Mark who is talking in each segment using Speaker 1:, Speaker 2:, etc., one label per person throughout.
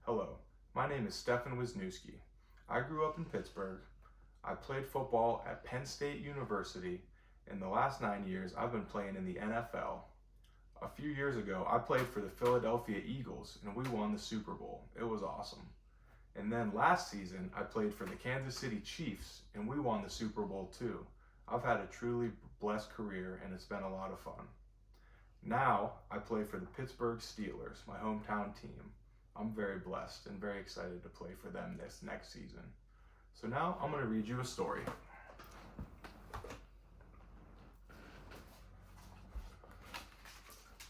Speaker 1: Hello, my name is Stefen Wisniewski. I grew up in Pittsburgh. I played football at Penn State University. In the last 9 years, I've been playing in the NFL. A few years ago, I played for the Philadelphia Eagles and we won the Super Bowl. It was awesome. And then last season, I played for the Kansas City Chiefs and we won the Super Bowl too. I've had a truly blessed career and it's been a lot of fun. Now, I play for the Pittsburgh Steelers, my hometown team. I'm very blessed and very excited to play for them this next season. So now I'm going to read you a story.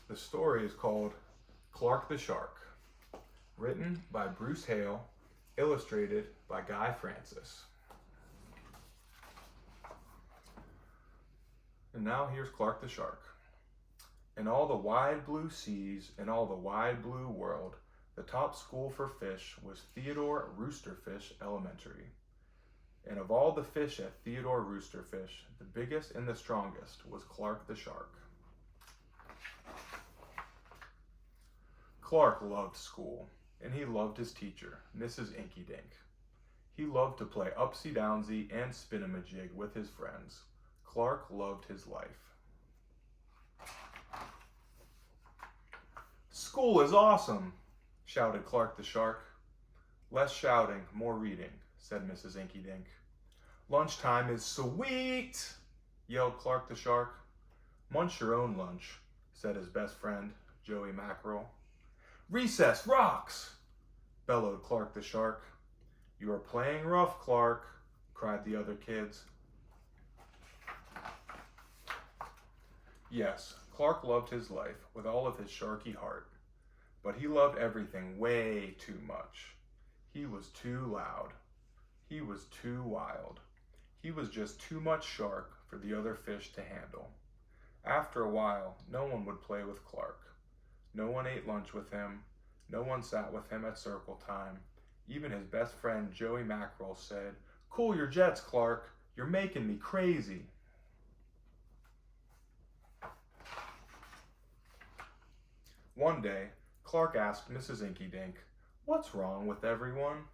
Speaker 1: The story is called Clark the Shark, written by Bruce Hale, illustrated by Guy Francis. And now here's Clark the Shark. In all the wide blue seas, in all the wide blue world, the top school for fish was Theodore Roosterfish Elementary. And of all the fish at Theodore Roosterfish, the biggest and the strongest was Clark the Shark. Clark loved school, and he loved his teacher, Mrs. Inky Dink. He loved to play upsy-downsy and spin-a-majig with his friends. Clark loved his life. "School is awesome!" shouted Clark the Shark. "Less shouting, more reading," said Mrs. Inky Dink. "Lunchtime is sweet!" yelled Clark the Shark. "Munch your own lunch," said his best friend, Joey Mackerel. "Recess rocks!" bellowed Clark the Shark. "You are playing rough, Clark," cried the other kids. Yes, Clark loved his life with all of his sharky heart, but he loved everything way too much. He was too loud. He was too wild. He was just too much shark for the other fish to handle. After a while, no one would play with Clark. No one ate lunch with him. No one sat with him at circle time. Even his best friend, Joey Mackerel, said, "Cool your jets, Clark. You're making me crazy." One day, Clark asked Mrs. Inky Dink, "What's wrong with everyone?"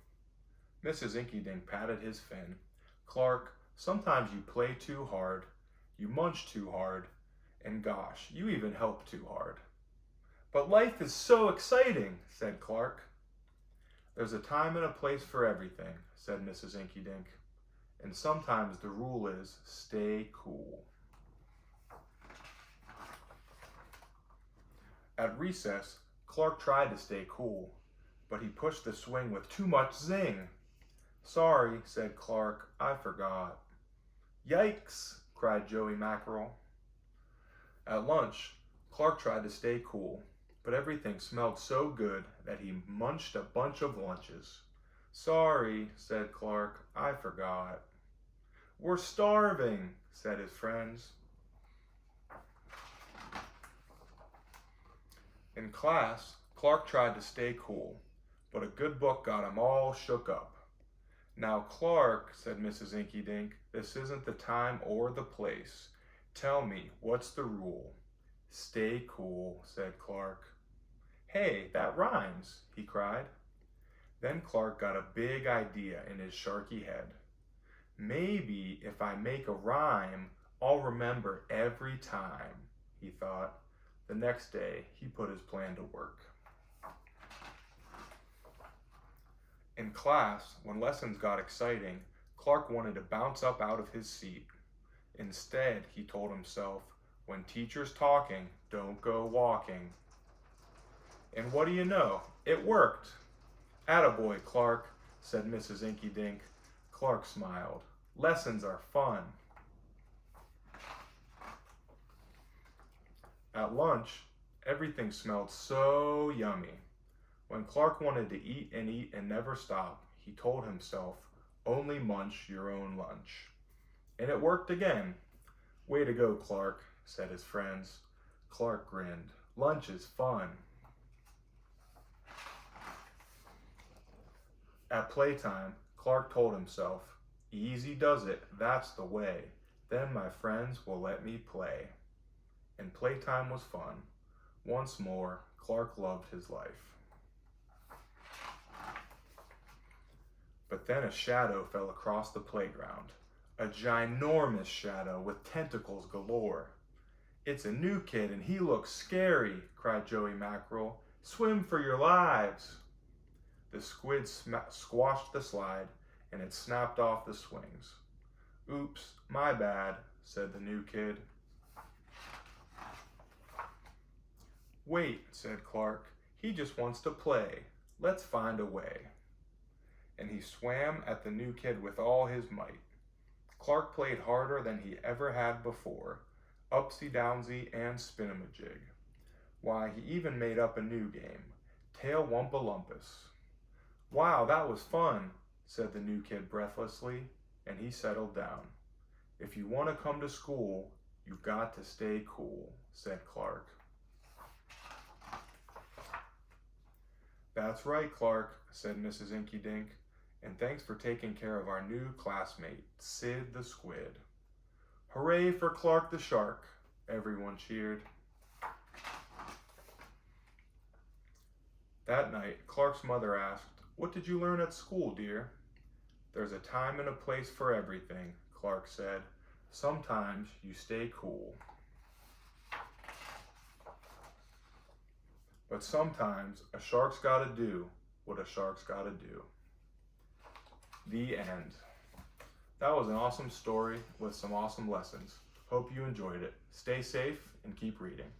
Speaker 1: Mrs. Inky Dink patted his fin. "Clark, sometimes you play too hard, you munch too hard, and gosh, you even help too hard." "But life is so exciting," said Clark. "There's a time and a place for everything," said Mrs. Inky Dink. "And sometimes the rule is stay cool." At recess, Clark tried to stay cool, but he pushed the swing with too much zing. "Sorry," said Clark, "I forgot." "Yikes!" cried Joey Mackerel. At lunch, Clark tried to stay cool, but everything smelled so good that he munched a bunch of lunches. "Sorry," said Clark, "I forgot." "We're starving," said his friends. In class, Clark tried to stay cool, but a good book got him all shook up. "Now, Clark," said Mrs. Inky Dink, "this isn't the time or the place. Tell me, what's the rule?" "Stay cool," said Clark. "Hey, that rhymes," he cried. Then Clark got a big idea in his sharky head. "Maybe if I make a rhyme, I'll remember every time," he thought. The next day, he put his plan to work. In class, when lessons got exciting, Clark wanted to bounce up out of his seat. Instead, he told himself, "When teacher's talking, don't go walking." And what do you know? It worked. "Attaboy, Clark," said Mrs. Inky Dink. Clark smiled. Lessons are fun. At lunch, everything smelled so yummy. When Clark wanted to eat and never stop, he told himself, "Only munch your own lunch." And it worked again. "Way to go, Clark," said his friends. Clark grinned. Lunch is fun. At playtime, Clark told himself, "Easy does it, that's the way. Then my friends will let me play." And playtime was fun. Once more, Clark loved his life. But then a shadow fell across the playground. A ginormous shadow with tentacles galore. "It's a new kid and he looks scary," cried Joey Mackerel. "Swim for your lives!" The squid squashed the slide and it snapped off the swings. "Oops, my bad," said the new kid. "Wait," said Clark. "He just wants to play. Let's find a way." And he swam at the new kid with all his might. Clark played harder than he ever had before, upsy-downsy and spin-em-a-jig. Why, he even made up a new game, Tail-Wumpa-Lumpus. "Wow, that was fun," said the new kid breathlessly, and he settled down. "If you want to come to school, you've got to stay cool," said Clark. "That's right, Clark," said Mrs. Inky Dink, "and thanks for taking care of our new classmate, Sid the Squid." "Hooray for Clark the Shark," everyone cheered. That night, Clark's mother asked, "What did you learn at school, dear?" "There's a time and a place for everything," Clark said. "Sometimes you stay cool. But sometimes a shark's gotta do what a shark's gotta do." The end. That was an awesome story with some awesome lessons. Hope you enjoyed it. Stay safe and keep reading.